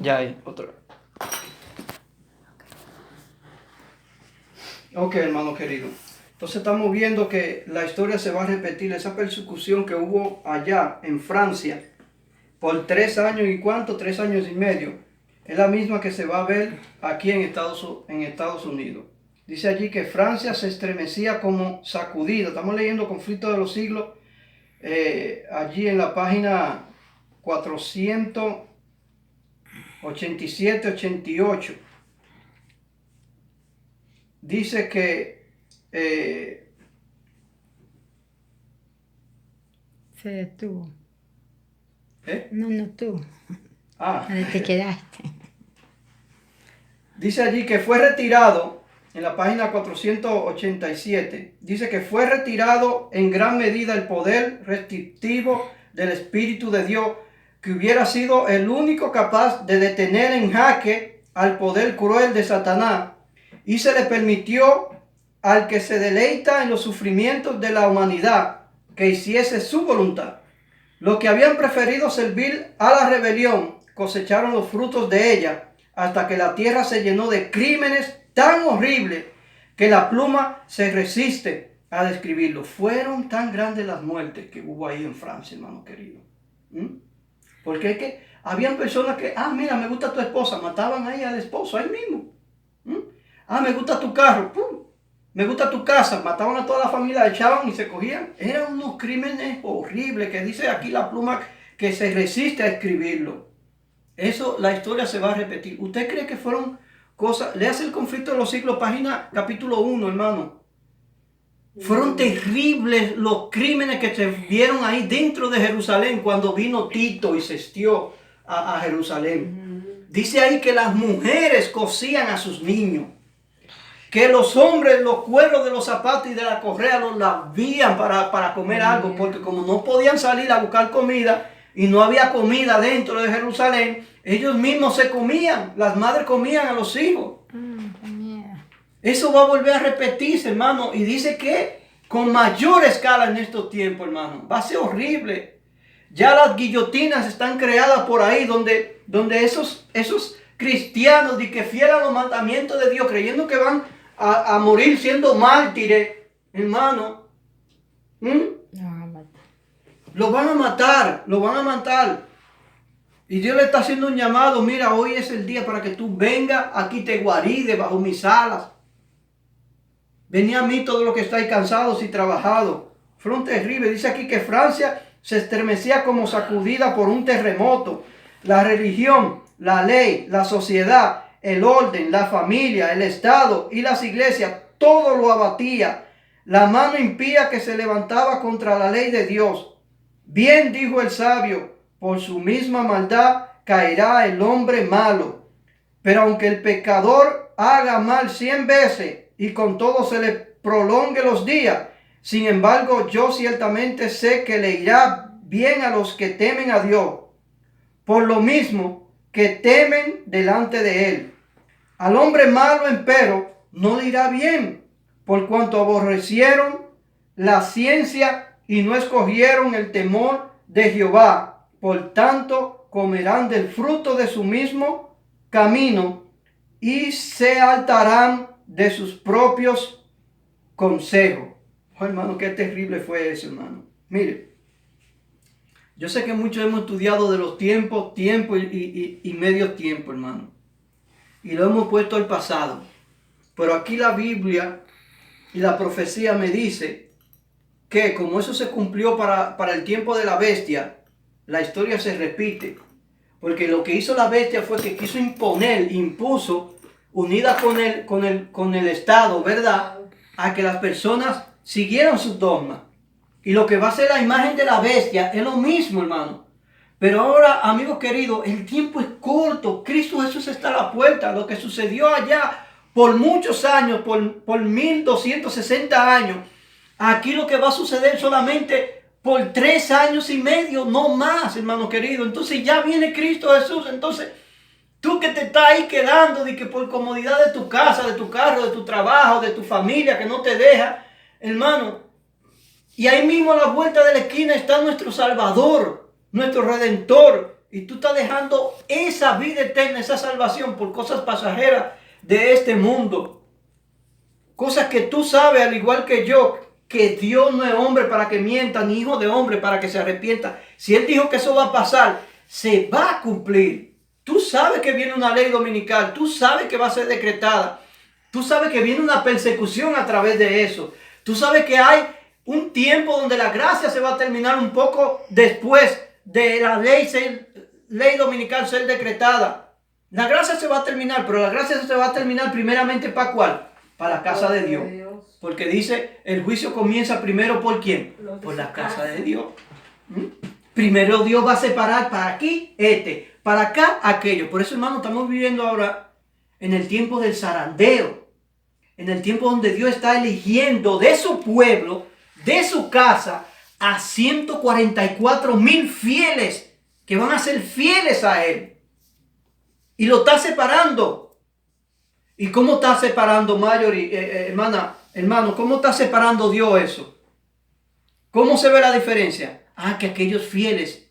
Ya hay otra. Ok, hermano querido. Entonces estamos viendo que la historia se va a repetir. Esa persecución que hubo allá en Francia por 3 años y cuánto, 3 años y medio, es la misma que se va a ver aquí en Estados Unidos. Dice allí que Francia se estremecía como sacudida. Estamos leyendo Conflicto de los Siglos, allí en la página 487-88. Dice que se detuvo. ¿eh? No estuvo. Ah. ¿Dónde te quedaste? Dice allí que fue retirado, en la página 487, dice que fue retirado en gran medida el poder restrictivo del Espíritu de Dios, que hubiera sido el único capaz de detener en jaque al poder cruel de Satanás, y se le permitió al que se deleita en los sufrimientos de la humanidad que hiciese su voluntad. Los que habían preferido servir a la rebelión cosecharon los frutos de ella, hasta que la tierra se llenó de crímenes tan horribles que la pluma se resiste a describirlo. Fueron tan grandes las muertes que hubo ahí en Francia, hermano querido. Porque es que habían personas que, mira, me gusta tu esposa, mataban ahí al esposo, ahí mismo. Me gusta tu carro, ¡pum! Me gusta tu casa, mataban a toda la familia, echaban y se cogían. Eran unos crímenes horribles que dice aquí la pluma que se resiste a escribirlo. Eso, la historia se va a repetir. ¿Usted cree que fueron cosas? Léase el Conflicto de los Siglos, página capítulo 1, hermano. Fueron terribles los crímenes que se vieron ahí dentro de Jerusalén cuando vino Tito y sestió a Jerusalén. Dice ahí que las mujeres cosían a sus niños, que los hombres los cueros de los zapatos y de la correa los lavían para comer algo, porque como no podían salir a buscar comida y no había comida dentro de Jerusalén, ellos mismos se comían, las madres comían a los hijos. Eso va a volver a repetirse, hermano, y dice que con mayor escala en estos tiempos, hermano. Va a ser horrible. Ya las guillotinas están creadas por ahí, donde esos cristianos de que fieles a los mandamientos de Dios, creyendo que van a morir siendo mártires, hermano. Lo van a matar. Y Dios le está haciendo un llamado. Mira, hoy es el día para que tú vengas, aquí te guaride bajo mis alas. Venid a mí todos los que estáis cansados y trabajados. Fueron terribles. Dice aquí que Francia se estremecía como sacudida por un terremoto. La religión, la ley, la sociedad, el orden, la familia, el Estado y las iglesias, todo lo abatía. La mano impía que se levantaba contra la ley de Dios. Bien dijo el sabio, por su misma maldad caerá el hombre malo. Pero aunque el pecador haga mal 100 veces y con todo se le prolongue los días, sin embargo yo ciertamente sé que le irá bien a los que temen a Dios, por lo mismo que temen delante de él. Al hombre malo, empero, no le irá bien, por cuanto aborrecieron la ciencia y no escogieron el temor de Jehová. Por tanto, comerán del fruto de su mismo camino y se hartarán de sus propios consejos. Oh, hermano, qué terrible fue eso, hermano. Mire, yo sé que muchos hemos estudiado de los tiempos y medio tiempo, hermano. Y lo hemos puesto al pasado. Pero aquí la Biblia y la profecía me dice que como eso se cumplió para el tiempo de la bestia, la historia se repite. Porque lo que hizo la bestia fue que quiso impuso, unida con el Estado, ¿verdad?, a que las personas siguieran sus dogmas. Y lo que va a ser la imagen de la bestia es lo mismo, hermano. Pero ahora, amigos queridos, el tiempo es corto. Cristo Jesús está a la puerta. Lo que sucedió allá por muchos años, por 1260 años, aquí lo que va a suceder solamente por 3 años y medio, no más, hermano querido. Entonces ya viene Cristo Jesús. Entonces, tú que te estás ahí quedando de que por comodidad de tu casa, de tu carro, de tu trabajo, de tu familia que no te deja, hermano. Y ahí mismo a la vuelta de la esquina está nuestro Salvador, nuestro Redentor. Y tú estás dejando esa vida eterna, esa salvación por cosas pasajeras de este mundo. Cosas que tú sabes, al igual que yo, que Dios no es hombre para que mienta, ni hijo de hombre para que se arrepienta. Si Él dijo que eso va a pasar, se va a cumplir. Tú sabes que viene una ley dominical, tú sabes que va a ser decretada. Tú sabes que viene una persecución a través de eso. Tú sabes que hay un tiempo donde la gracia se va a terminar un poco después de la ley dominical ser decretada. La gracia se va a terminar, pero la gracia se va a terminar primeramente ¿para cuál? Para la casa de Dios. Porque dice, el juicio comienza primero ¿por quién? Por la casa de Dios. Primero Dios va a separar para aquí para acá aquello. Por eso, hermano, estamos viviendo ahora en el tiempo del zarandeo. En el tiempo donde Dios está eligiendo de su pueblo, de su casa, a 144,000 fieles que van a ser fieles a Él. Y lo está separando. ¿Y cómo está separando, hermano, cómo está separando Dios eso? ¿Cómo se ve la diferencia? Que aquellos fieles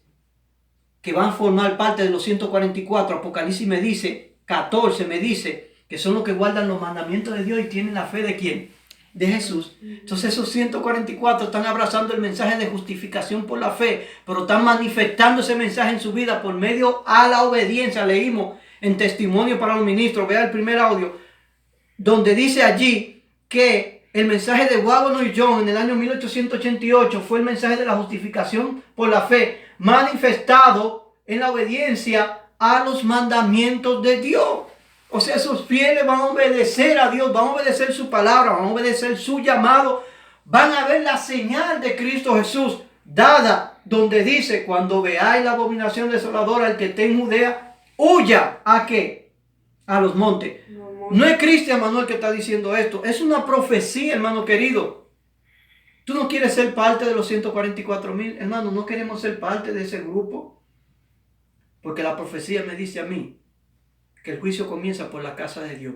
que van a formar parte de los 144, Apocalipsis me dice, 14 me dice, que son los que guardan los mandamientos de Dios y tienen la fe de ¿quién? De Jesús. Entonces esos 144 están abrazando el mensaje de justificación por la fe, pero están manifestando ese mensaje en su vida por medio a la obediencia. Leímos en Testimonio para los Ministros, vea el primer audio, donde dice allí que el mensaje de Wagner y John en el año 1888 fue el mensaje de la justificación por la fe, manifestado en la obediencia a los mandamientos de Dios. O sea, esos fieles van a obedecer a Dios, van a obedecer su palabra, van a obedecer su llamado, van a ver la señal de Cristo Jesús dada, donde dice, cuando veáis la abominación desoladora, el que esté en Judea, huya. ¿A qué? A los montes. No es Cristian Manuel que está diciendo esto, es una profecía, hermano querido. Tú no quieres ser parte de los 144,000, hermano, no queremos ser parte de ese grupo, porque la profecía me dice a mí que el juicio comienza por la casa de Dios.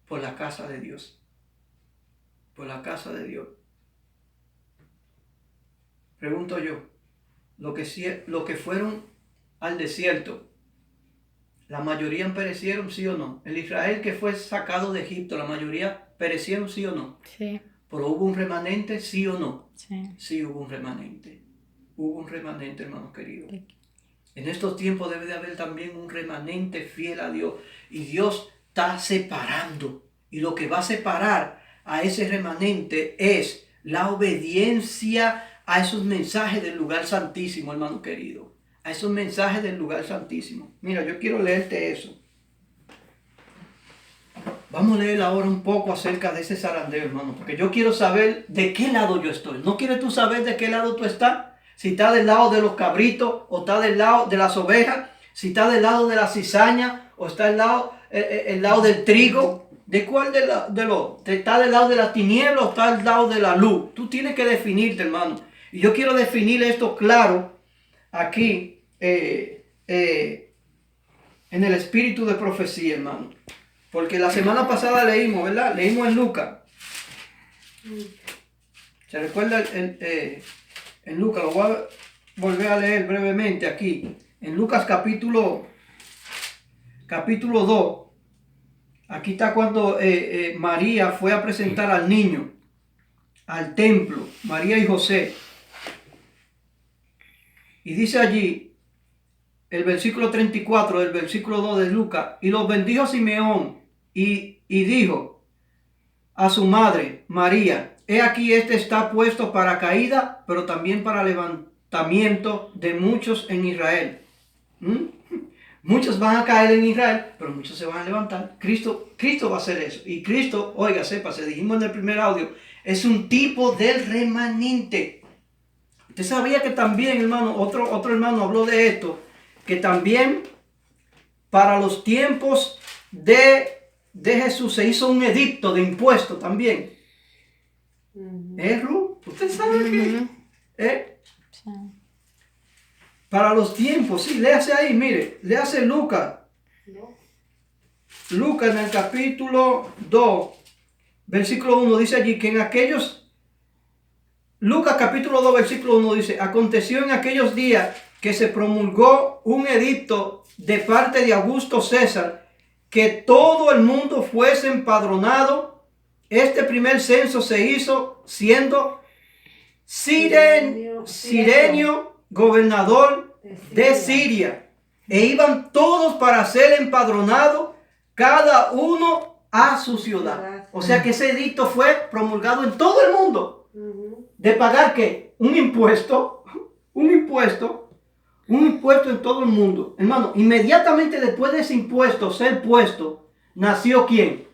Por la casa de Dios. Por la casa de Dios. Pregunto yo, lo que fueron al desierto, ¿la mayoría perecieron, sí o no? El Israel que fue sacado de Egipto, ¿la mayoría perecieron, sí o no? Sí. ¿Pero hubo un remanente, sí o no? Sí. Sí hubo un remanente. Hubo un remanente, hermanos queridos. En estos tiempos debe de haber también un remanente fiel a Dios. Y Dios está separando. Y lo que va a separar a ese remanente es la obediencia a esos mensajes del lugar santísimo, hermano querido. A esos mensajes del lugar santísimo. Mira, yo quiero leerte eso. Vamos a leer ahora un poco acerca de ese zarandeo, hermano. Porque yo quiero saber de qué lado yo estoy. ¿No quieres tú saber de qué lado tú estás? Si está del lado de los cabritos o está del lado de las ovejas, si está del lado de la cizaña o está el lado del trigo, ¿de cuál está del lado de la tiniebla o está del lado de la luz? Tú tienes que definirte, hermano. Y yo quiero definir esto claro aquí en el espíritu de profecía, hermano. Porque la semana pasada leímos, ¿verdad? Leímos en Lucas. ¿Se recuerda en Lucas? Lo voy a volver a leer brevemente aquí. En Lucas capítulo 2. Aquí está cuando María fue a presentar al niño al templo. María y José. Y dice allí el versículo 34 del versículo 2 de Lucas. Y los bendijo Simeón y dijo a su madre María: he aquí este está puesto para caída, pero también para levantamiento de muchos en Israel. Muchos van a caer en Israel, pero muchos se van a levantar. Cristo va a hacer eso. Y Cristo, oiga, sépase, dijimos en el primer audio, es un tipo del remanente. Usted sabía que también, hermano, otro hermano habló de esto, que también para los tiempos de Jesús se hizo un edicto de impuestos también. Ru? ¿Usted sabe qué? Sí. Para los tiempos, sí, léase ahí, mire, léase Lucas. Lucas en el capítulo 2, versículo 1, dice allí que en aquellos, Lucas capítulo 2, versículo 1 dice: aconteció en aquellos días que se promulgó un edicto de parte de Augusto César que todo el mundo fuese empadronado. Este primer censo se hizo siendo Cirenio gobernador de Siria, e iban todos para ser empadronados, cada uno a su ciudad. O sea que ese edicto fue promulgado en todo el mundo. De pagar ¿qué? Un impuesto en todo el mundo. Hermano, inmediatamente después de ese impuesto ser puesto, nació ¿quién?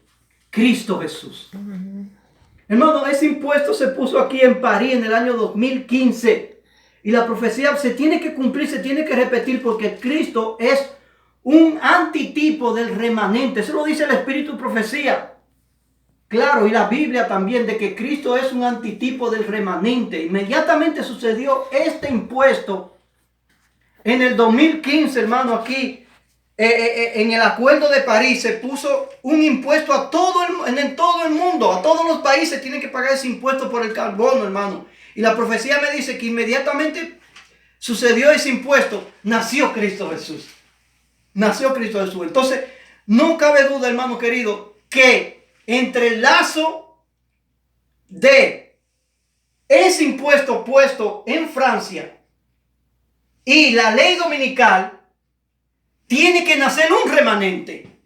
Cristo Jesús. Hermano, ese impuesto se puso aquí en París en el año 2015. Y la profecía se tiene que cumplir, se tiene que repetir, porque Cristo es un antitipo del remanente. Eso lo dice el Espíritu de Profecía. Claro, y la Biblia también, de que Cristo es un antitipo del remanente. Inmediatamente sucedió este impuesto en el 2015, hermano, aquí en el Acuerdo de París se puso un impuesto a en todo el mundo, a todos los países tienen que pagar ese impuesto por el carbono, hermano. Y la profecía me dice que inmediatamente sucedió ese impuesto, nació Cristo Jesús. Nació Cristo Jesús. Entonces, no cabe duda, hermano querido, que entre el lazo de ese impuesto puesto en Francia y la ley dominical, tiene que nacer un remanente.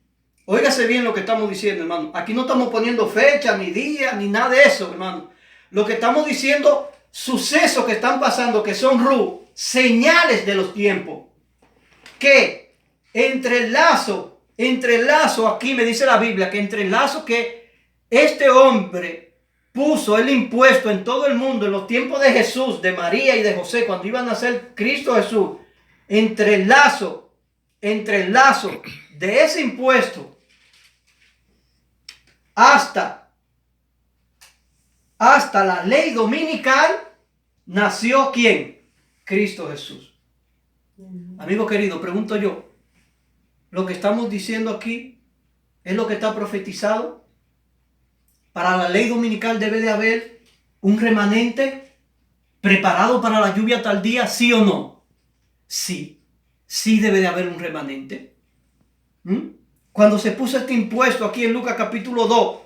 Óigase bien lo que estamos diciendo, hermano. Aquí no estamos poniendo fecha, ni día, ni nada de eso, hermano. Lo que estamos diciendo, sucesos que están pasando, que son señales de los tiempos. Que entre el lazo, aquí me dice la Biblia, que entre el lazo que este hombre puso el impuesto en todo el mundo, en los tiempos de Jesús, de María y de José, cuando iban a nacer Cristo Jesús, entre el lazo de ese impuesto hasta la ley dominical, nació ¿quién? Cristo Jesús. Amigo querido, pregunto yo, ¿lo que estamos diciendo aquí es lo que está profetizado? Para la ley dominical debe de haber un remanente preparado para la lluvia tardía, ¿sí o no? Sí. Sí debe de haber un remanente. Cuando se puso este impuesto aquí en Lucas capítulo 2,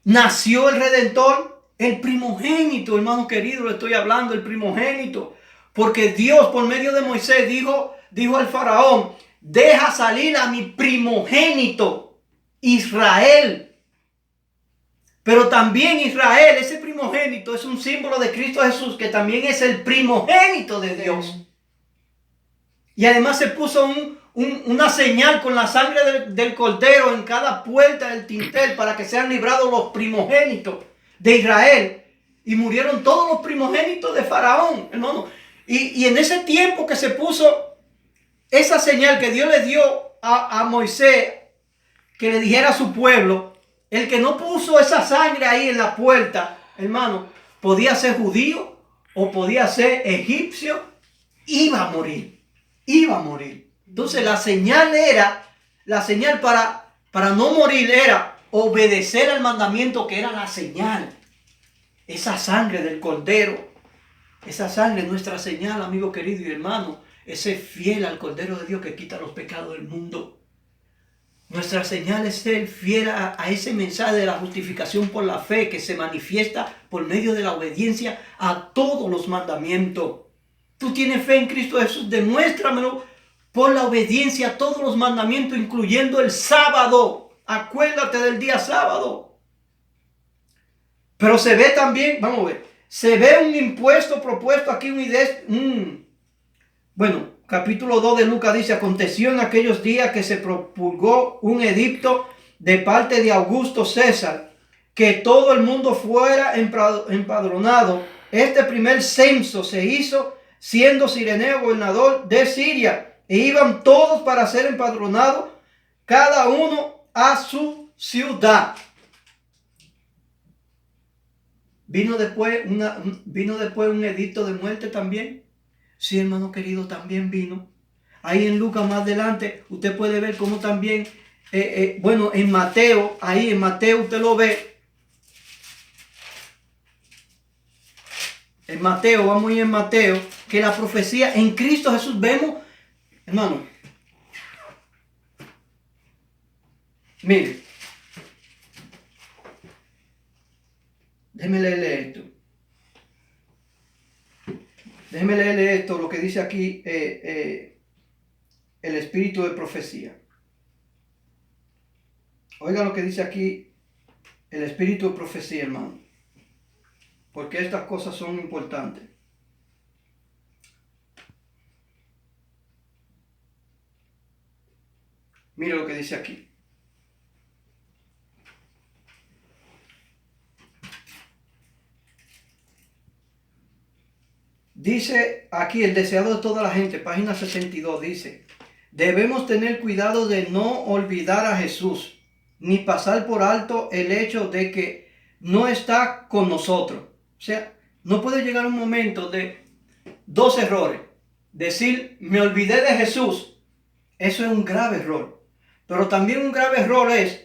nació el Redentor, el primogénito, hermano querido, le estoy hablando, el primogénito. Porque Dios por medio de Moisés dijo al faraón, deja salir a mi primogénito, Israel. Pero también Israel, ese primogénito, es un símbolo de Cristo Jesús, que también es el primogénito de Dios. Y además se puso una señal con la sangre del cordero en cada puerta del dintel para que sean librados los primogénitos de Israel. Y murieron todos los primogénitos de Faraón, hermano. Y en ese tiempo que se puso esa señal que Dios le dio a Moisés, que le dijera a su pueblo, el que no puso esa sangre ahí en la puerta, hermano, podía ser judío o podía ser egipcio, iba a morir. Entonces la señal para no morir era obedecer al mandamiento, que era la señal. Esa sangre del cordero, esa sangre es nuestra señal, amigo querido y hermano. Ese fiel al Cordero de Dios que quita los pecados del mundo. Nuestra señal es ser fiel a ese mensaje de la justificación por la fe, que se manifiesta por medio de la obediencia a todos los mandamientos. Tú tienes fe en Cristo Jesús, demuéstramelo por la obediencia a todos los mandamientos, incluyendo el sábado. Acuérdate del día sábado. Pero se ve también, vamos a ver, se ve un impuesto propuesto aquí, Bueno, capítulo 2 de Lucas dice, aconteció en aquellos días que se promulgó un edicto de parte de Augusto César, que todo el mundo fuera empadronado. Este primer censo se hizo siendo Cirenio gobernador de Siria, e iban todos para ser empadronados, cada uno a su ciudad. Vino después un edicto de muerte también. Sí, hermano querido, también vino. Ahí en Lucas más adelante, usted puede ver cómo también, en Mateo, ahí en Mateo usted lo ve. En Mateo, vamos a ir en Mateo, que la profecía en Cristo Jesús vemos, hermano. Mire, déjeme leerle esto. Déjeme leerle esto, lo que dice aquí el espíritu de profecía. Oiga lo que dice aquí el espíritu de profecía, hermano. Porque estas cosas son importantes. Mire lo que dice aquí. Dice aquí el deseado de toda la gente, página 62, dice: debemos tener cuidado de no olvidar a Jesús, ni pasar por alto el hecho de que no está con nosotros. O sea, no puede llegar un momento de dos errores. Decir, me olvidé de Jesús, eso es un grave error. Pero también un grave error es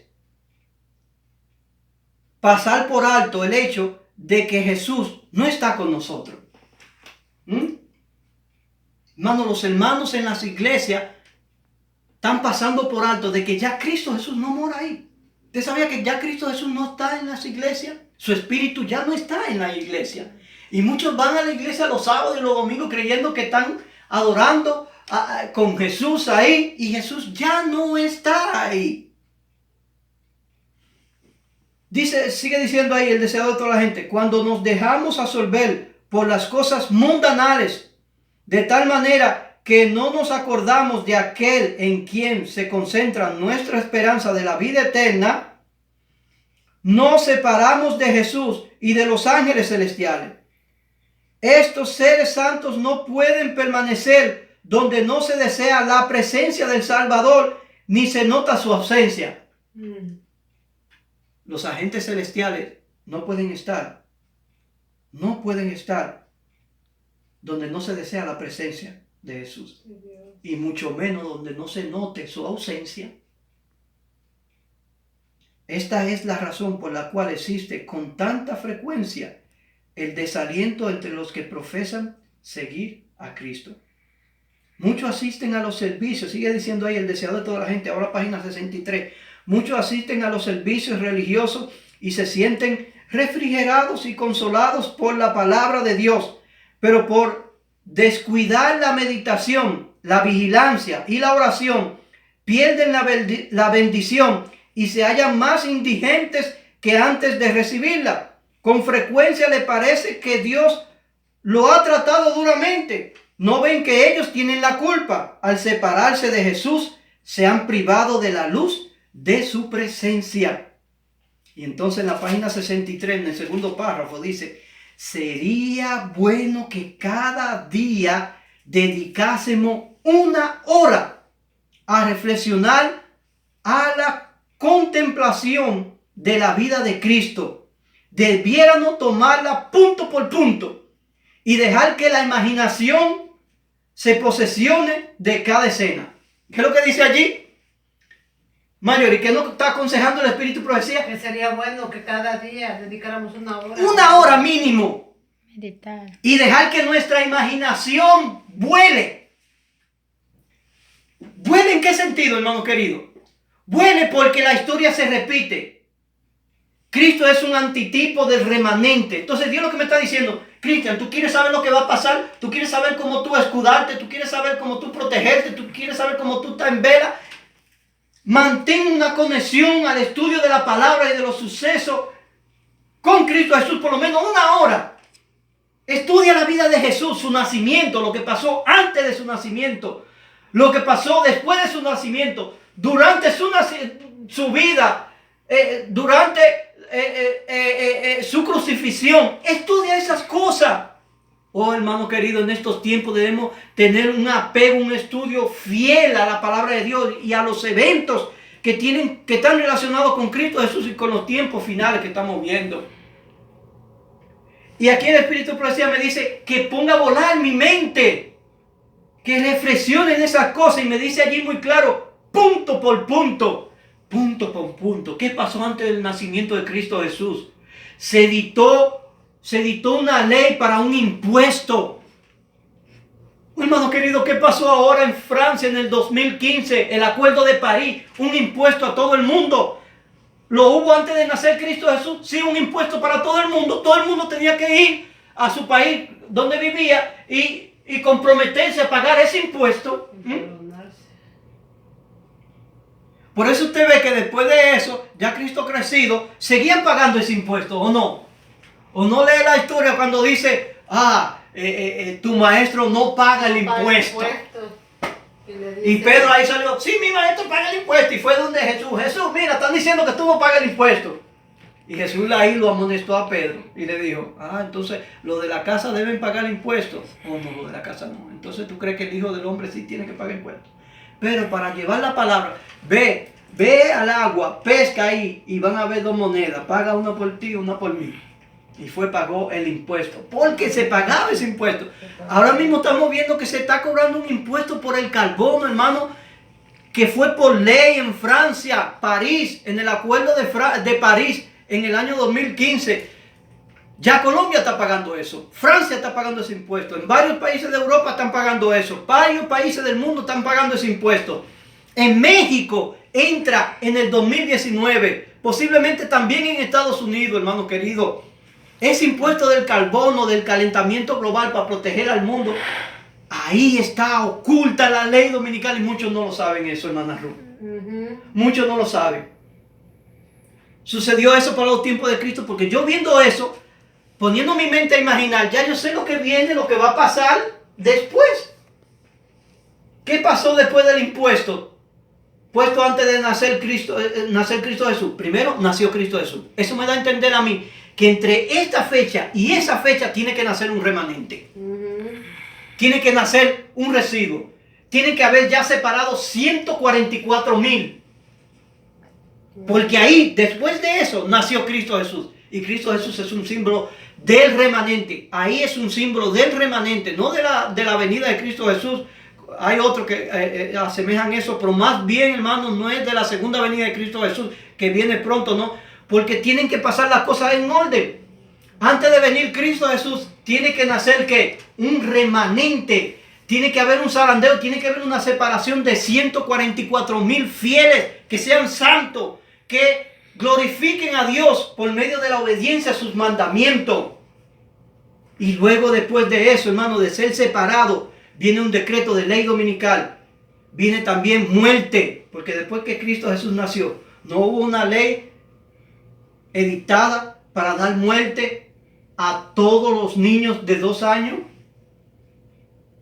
pasar por alto el hecho de que Jesús no está con nosotros. Hermano, los hermanos en las iglesias están pasando por alto de que ya Cristo Jesús no mora ahí. ¿Usted sabía que ya Cristo Jesús no está en las iglesias? Su espíritu ya no está en la iglesia. Y muchos van a la iglesia los sábados y los domingos creyendo que están adorando con Jesús ahí. Y Jesús ya no está ahí. Dice, sigue diciendo ahí el deseado de toda la gente: cuando nos dejamos absorber por las cosas mundanales, de tal manera que no nos acordamos de aquel en quien se concentra nuestra esperanza de la vida eterna, nos separamos de Jesús y de los ángeles celestiales. Estos seres santos no pueden permanecer donde no se desea la presencia del Salvador ni se nota su ausencia. Los agentes celestiales no pueden estar donde no se desea la presencia de Jesús, y mucho menos donde no se note su ausencia. Esta es la razón por la cual existe con tanta frecuencia el desaliento entre los que profesan seguir a Cristo. Muchos asisten a los servicios, sigue diciendo ahí el deseado de toda la gente, ahora página 63. Muchos asisten a los servicios religiosos y se sienten refrigerados y consolados por la palabra de Dios, pero por descuidar la meditación, la vigilancia y la oración, pierden la bendición y se hallan más indigentes que antes de recibirla. Con frecuencia le parece que Dios lo ha tratado duramente. ¿No ven que ellos tienen la culpa? Al separarse de Jesús, se han privado de la luz de su presencia. Y entonces en la página 63, en el segundo párrafo, dice: sería bueno que cada día dedicásemos una hora a reflexionar a la contemplación de la vida de Cristo. Debiéramos tomarla punto por punto y dejar que la imaginación se posesione de cada escena. ¿Qué es lo que dice allí? Mayor, ¿y qué nos está aconsejando el Espíritu de Profecía? Que sería bueno que cada día dedicáramos una hora. Una hora mínimo. Meditar. Y dejar que nuestra imaginación vuele. ¿Vuele en qué sentido, hermano querido? Vuele porque la historia se repite. Cristo es un antitipo del remanente. Entonces Dios lo que me está diciendo: Cristian, tú quieres saber lo que va a pasar, tú quieres saber cómo tú escudarte, tú quieres saber cómo tú protegerte, tú quieres saber cómo tú estás en vela. Mantén una conexión al estudio de la palabra y de los sucesos con Cristo Jesús por lo menos una hora. Estudia la vida de Jesús, su nacimiento, lo que pasó antes de su nacimiento, lo que pasó después de su nacimiento, durante su vida, durante su crucifixión. Estudia esas cosas. Oh, hermano querido, en estos tiempos debemos tener un apego, un estudio fiel a la palabra de Dios y a los eventos que están relacionados con Cristo Jesús y con los tiempos finales que estamos viendo. Y aquí el Espíritu de Profecía me dice que ponga a volar mi mente, que reflexione en esas cosas, y me dice allí muy claro, punto por punto, ¿qué pasó antes del nacimiento de Cristo Jesús? Se dictó una ley para un impuesto. hermano querido, ¿qué pasó ahora en Francia en el 2015? El Acuerdo de París, un impuesto a todo el mundo. ¿Lo hubo antes de nacer Cristo Jesús? Sí, un impuesto para todo el mundo. Todo el mundo tenía que ir a su país donde vivía y comprometerse a pagar ese impuesto. Por eso usted ve que después de eso, ya Cristo crecido, seguían pagando ese impuesto, ¿o no? ¿O no lee la historia cuando dice, tu maestro no paga el impuesto? Y Pedro ahí salió, sí, mi maestro paga el impuesto. Y fue donde Jesús, mira, están diciendo que tú no pagas el impuesto. Y Jesús ahí lo amonestó a Pedro y le dijo, entonces los de la casa deben pagar impuestos. O no, los de la casa no. Entonces tú crees que el Hijo del Hombre sí tiene que pagar impuestos. Pero para llevar la palabra, ve al agua, pesca ahí y van a ver 2 monedas. Paga una por ti, una por mí. Y pagó el impuesto. Porque se pagaba ese impuesto. Ahora mismo estamos viendo que se está cobrando un impuesto por el carbono, hermano, que fue por ley en Francia, París, en el acuerdo de París en el año 2015. Ya Colombia está pagando eso. Francia está pagando ese impuesto. En varios países de Europa están pagando eso. Varios países del mundo están pagando ese impuesto. En México entra en el 2019. Posiblemente también en Estados Unidos, hermano querido. Ese impuesto del carbono, del calentamiento global para proteger al mundo. Ahí está oculta la ley dominical y muchos no lo saben eso, hermana Ruth. Muchos no lo saben. Sucedió eso para los tiempos de Cristo porque yo viendo eso, poniendo mi mente a imaginar, ya yo sé lo que viene, lo que va a pasar después. ¿Qué pasó después del impuesto? Puesto antes de nacer Cristo Jesús. Primero nació Cristo Jesús. Eso me da a entender a mí que entre esta fecha y esa fecha tiene que nacer un remanente. Tiene que nacer un residuo. Tiene que haber ya separado 144,000. Porque ahí, después de eso, nació Cristo Jesús. Y Cristo Jesús es un símbolo del remanente. Ahí es un símbolo del remanente, no de la venida de Cristo Jesús. Hay otros que asemejan eso, pero más bien, hermanos, no es de la segunda venida de Cristo Jesús, que viene pronto, no. Porque tienen que pasar las cosas en orden. Antes de venir Cristo Jesús, tiene que nacer ¿qué? Un remanente. Tiene que haber un zarandeo, tiene que haber una separación de 144,000 fieles que sean santos, que glorifiquen a Dios por medio de la obediencia a sus mandamientos. Y luego, después de eso, hermano, de ser separado, viene un decreto de ley dominical. Viene también muerte, porque después que Cristo Jesús nació, no hubo una ley edictada para dar muerte a todos los niños de 2 años.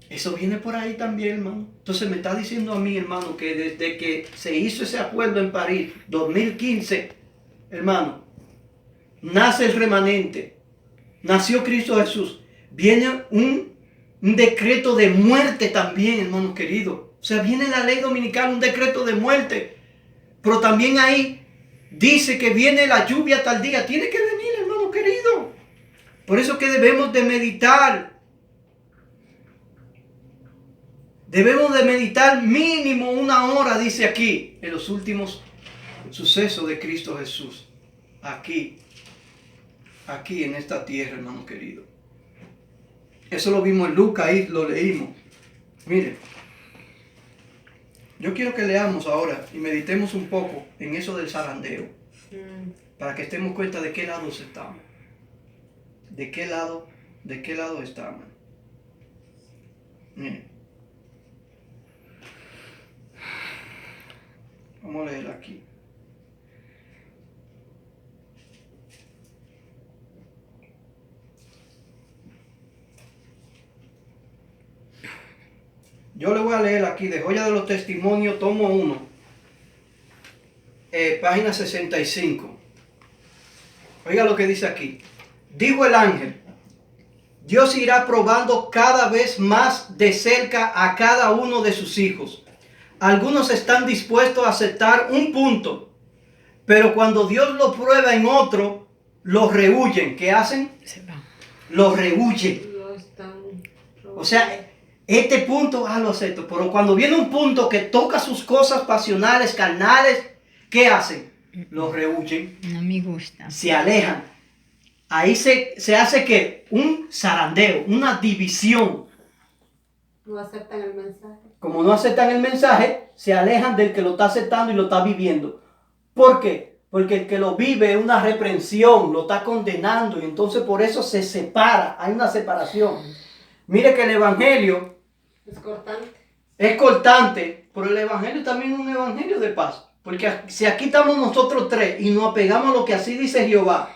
Eso viene por ahí también, hermano. Entonces me está diciendo a mí, hermano, que desde que se hizo ese acuerdo en París, 2015, hermano, nace el remanente, nació Cristo Jesús, viene un decreto de muerte también, hermano querido. O sea, viene la ley dominical, un decreto de muerte. Pero también ahí dice que viene la lluvia tal día. Tiene que venir, hermano querido. Por eso que debemos de meditar. Debemos de meditar mínimo 1 hora, dice aquí, en los últimos sucesos de Cristo Jesús. Aquí en esta tierra, hermano querido. Eso lo vimos en Lucas, ahí lo leímos. Mire, yo quiero que leamos ahora y meditemos un poco en eso del zarandeo. Para que estemos cuenta de qué lado estamos. ¿De qué lado estamos? Mire. Vamos a leer aquí. Yo le voy a leer aquí de Joya de los Testimonios, tomo 1, página 65. Oiga lo que dice aquí. Dijo el ángel: Dios irá probando cada vez más de cerca a cada uno de sus hijos. Algunos están dispuestos a aceptar un punto, pero cuando Dios lo prueba en otro, los rehuyen. ¿Qué hacen? Se van. Los rehuyen. O sea, este punto, lo acepto. Pero cuando viene un punto que toca sus cosas pasionales, carnales, ¿qué hacen? Los rehuyen. No me gusta. Se alejan. Ahí se hace que un zarandeo, una división. No aceptan el mensaje. Como no aceptan el mensaje, se alejan del que lo está aceptando y lo está viviendo. ¿Por qué? Porque el que lo vive es una reprensión, lo está condenando y entonces por eso se separa, hay una separación. Mire que el evangelio Es cortante. es cortante, pero el evangelio también es un evangelio de paz. Porque si aquí estamos nosotros tres y nos apegamos a lo que así dice Jehová,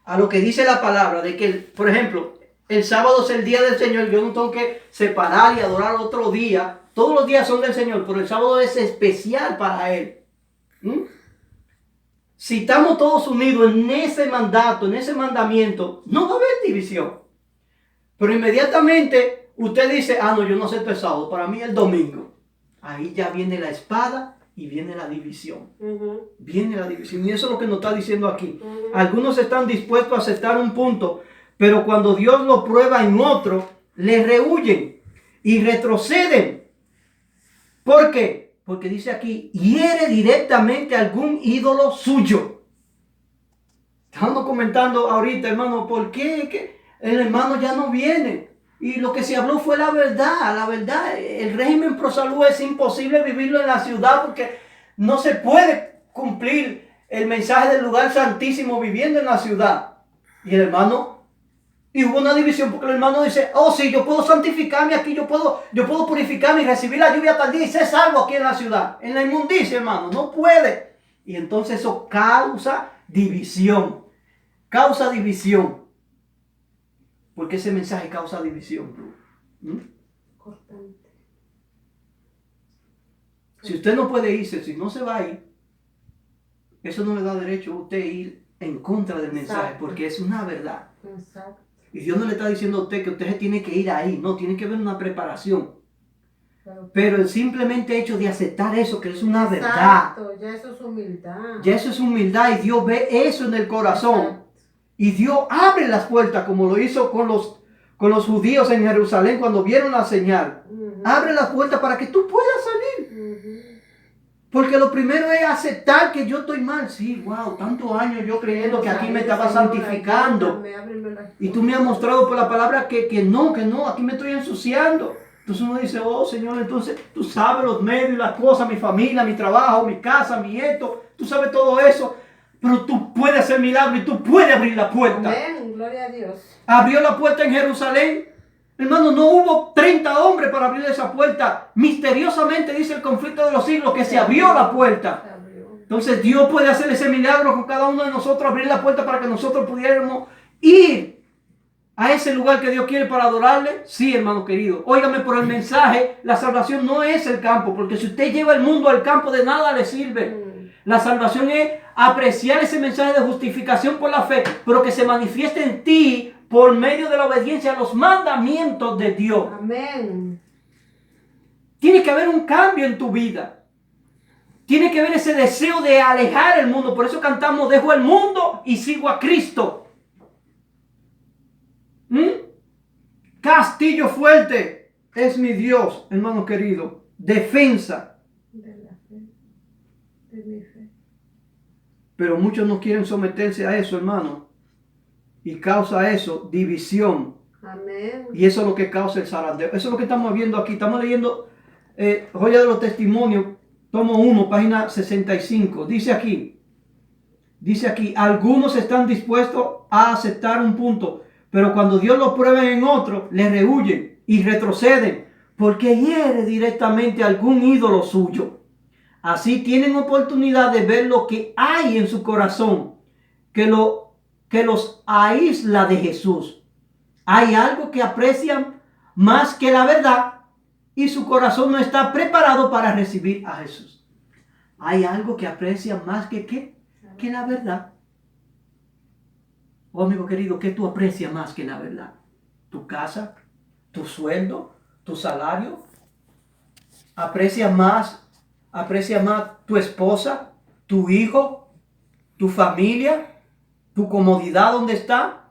a lo que dice la palabra, de que, por ejemplo, el sábado es el día del Señor, yo no tengo que separar y adorar otro día. Todos los días son del Señor, pero el sábado es especial para Él. ¿Mm? Si estamos todos unidos en ese mandato, en ese mandamiento, no va a haber división. Pero inmediatamente usted dice, no, yo no acepto el sábado, para mí el domingo. Ahí ya viene la espada y viene la división. Viene la división. Y eso es lo que nos está diciendo aquí. Algunos están dispuestos a aceptar un punto, pero cuando Dios lo prueba en otro, le rehuyen y retroceden. ¿Por qué? Porque dice aquí, hiere directamente a algún ídolo suyo. Estamos comentando ahorita, hermano, ¿por qué? Que el hermano ya no viene. Y lo que se habló fue la verdad. La verdad, el régimen pro salud es imposible vivirlo en la ciudad porque no se puede cumplir el mensaje del lugar santísimo viviendo en la ciudad. Y el hermano, y hubo una división porque el hermano dice, sí, yo puedo santificarme aquí, yo puedo purificarme y recibir la lluvia tal día y ser salvo aquí en la ciudad. En la inmundicia, hermano, no puede. Y entonces eso causa división. Causa división. Porque ese mensaje causa división. Cortante. Si usted no puede irse, si no se va a ir, eso no le da derecho a usted ir en contra del mensaje, Exacto. porque es una verdad. Exacto. Y Dios no le está diciendo a usted que usted se tiene que ir ahí, no, tiene que haber una preparación. Pero el simplemente hecho de aceptar eso, que es una verdad, Exacto, ya eso es humildad. ya eso es humildad y Dios ve eso en el corazón. Exacto. Y Dios abre las puertas como lo hizo con los judíos en Jerusalén cuando vieron la señal. Abre las puertas para que tú puedas salir. Porque lo primero es aceptar que yo estoy mal. Sí, wow, tantos años yo creyendo que aquí me estaba santificando. Y tú me has mostrado por la palabra que no, aquí me estoy ensuciando. Entonces uno dice, Señor, entonces tú sabes los medios, las cosas, mi familia, mi trabajo, mi casa, mi esto. Tú sabes todo eso. Pero tú puedes hacer milagro y tú puedes abrir la puerta. Amén, gloria a Dios. Abrió la puerta en Jerusalén. Hermano, no hubo 30 hombres para abrir esa puerta. Misteriosamente dice el conflicto de los siglos que se abrió la puerta. Entonces Dios puede hacer ese milagro con cada uno de nosotros, abrir la puerta para que nosotros pudiéramos ir a ese lugar que Dios quiere para adorarle. Sí, hermano querido. Óigame, por el mensaje, la salvación no es el campo, porque si usted lleva el mundo al campo, de nada le sirve. La salvación es apreciar ese mensaje de justificación por la fe, pero que se manifieste en ti por medio de la obediencia a los mandamientos de Dios. Amén. Tiene que haber un cambio en tu vida. Tiene que haber ese deseo de alejar el mundo. Por eso cantamos, dejo el mundo y sigo a Cristo. Castillo fuerte es mi Dios, hermano querido. Defensa. De la fe. De mi fe. Pero muchos no quieren someterse a eso, hermano. Y causa eso, división. Amén. Y eso es lo que causa el zarandeo. Eso es lo que estamos viendo aquí. Estamos leyendo Joya de los Testimonios, tomo 1, página 65. Dice aquí, algunos están dispuestos a aceptar un punto, pero cuando Dios lo prueba en otro, le rehuyen y retroceden, porque hiere directamente a algún ídolo suyo. Así tienen oportunidad de ver lo que hay en su corazón, que los aísla de Jesús. Hay algo que aprecian más que la verdad y su corazón no está preparado para recibir a Jesús. Hay algo que aprecian más que la verdad. Amigo querido, ¿qué tú aprecias más que la verdad? ¿Tu casa? ¿Tu sueldo? ¿Tu salario? ¿Aprecias más tu esposa? ¿Tu hijo? ¿Tu familia? ¿Tu comodidad donde está?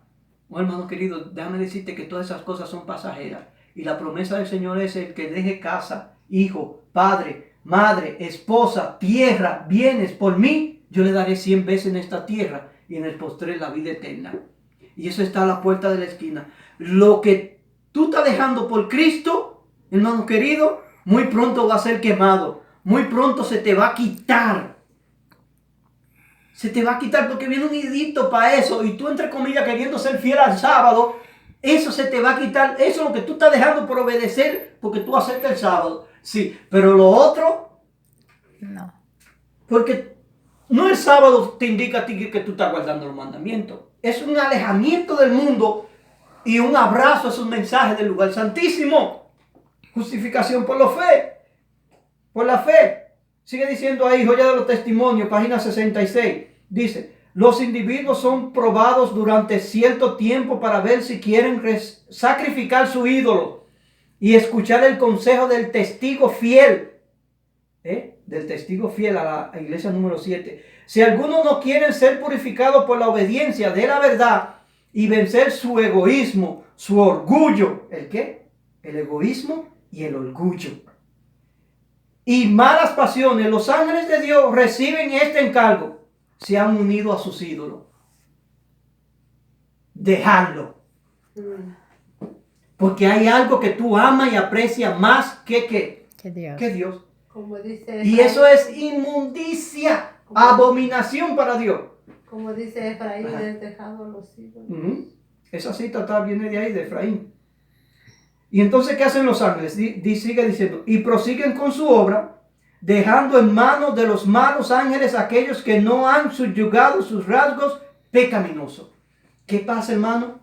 Hermano querido, déjame decirte que todas esas cosas son pasajeras. Y la promesa del Señor es el que deje casa, hijo, padre, madre, esposa, tierra, bienes por mí. Yo le daré 100 veces en esta tierra y en el postre la vida eterna. Y eso está a la puerta de la esquina. Lo que tú estás dejando por Cristo, hermano querido, muy pronto va a ser quemado. Muy pronto se te va a quitar. Se te va a quitar porque viene un edicto para eso. Y tú, entre comillas, queriendo ser fiel al sábado, eso se te va a quitar. Eso es lo que tú estás dejando por obedecer porque tú aceptas el sábado. Sí, pero lo otro, No. porque no el sábado te indica a ti que tú estás guardando los mandamientos. Es un alejamiento del mundo y un abrazo a esos mensajes del lugar santísimo. Justificación por la fe. Por la fe. Sigue diciendo ahí, Joya de los Testimonios, página 66. Dice, los individuos son probados durante cierto tiempo para ver si quieren sacrificar su ídolo y escuchar el consejo del testigo fiel. Del testigo fiel a la iglesia número 7. Si algunos no quieren ser purificados por la obediencia de la verdad y vencer su egoísmo, su orgullo. ¿El qué? El egoísmo y el orgullo. Y malas pasiones, los ángeles de Dios reciben este encargo. Se han unido a sus ídolos. Dejarlo. Porque hay algo que tú amas y aprecias más que Dios. Que Dios. Como dice Y eso es inmundicia, abominación para Dios. Como dice Efraín, Ajá. has dejado a los ídolos. Esa cita viene de ahí, de Efraín. Y entonces, ¿qué hacen los ángeles? Sigue diciendo, y prosiguen con su obra, dejando en manos de los malos ángeles aquellos que no han subyugado sus rasgos pecaminosos. ¿Qué pasa, hermano?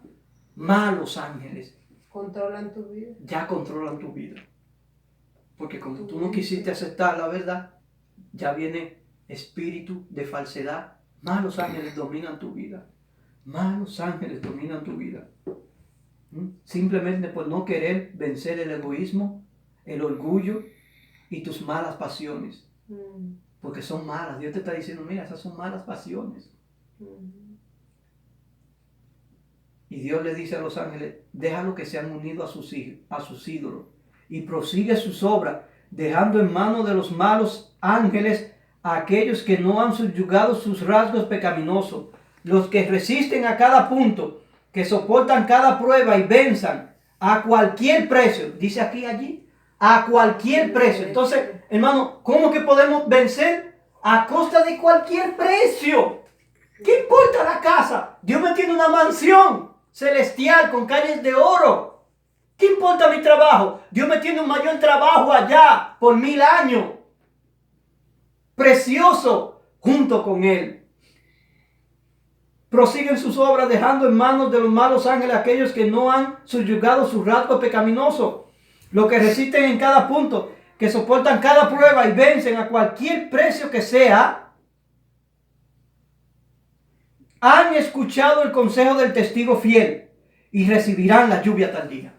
Malos ángeles Controlan tu vida. ya controlan tu vida. Porque como tú no quisiste aceptar la verdad, ya viene espíritu de falsedad. Malos ángeles dominan tu vida. Malos ángeles dominan tu vida. Simplemente por no querer vencer el egoísmo, el orgullo y tus malas pasiones. Porque son malas. Dios te está diciendo, mira, esas son malas pasiones. Y Dios le dice a los ángeles, déjalo que se han unido a sus ídolos. Y prosigue sus obras, dejando en manos de los malos ángeles a aquellos que no han subyugado sus rasgos pecaminosos, los que resisten a cada punto, que soportan cada prueba y venzan a cualquier precio. Dice aquí, allí, a cualquier precio. Entonces, hermano, ¿cómo que podemos vencer? A costa de cualquier precio. ¿Qué importa la casa? Dios me tiene una mansión celestial con calles de oro. ¿Qué importa mi trabajo? Dios me tiene un mayor trabajo allá por 1000 años. Precioso junto con Él. Prosiguen sus obras dejando en manos de los malos ángeles aquellos que no han subyugado sus rasgos pecaminosos. Los que resisten en cada punto, que soportan cada prueba y vencen a cualquier precio que sea. Han escuchado el consejo del testigo fiel y recibirán la lluvia tardía.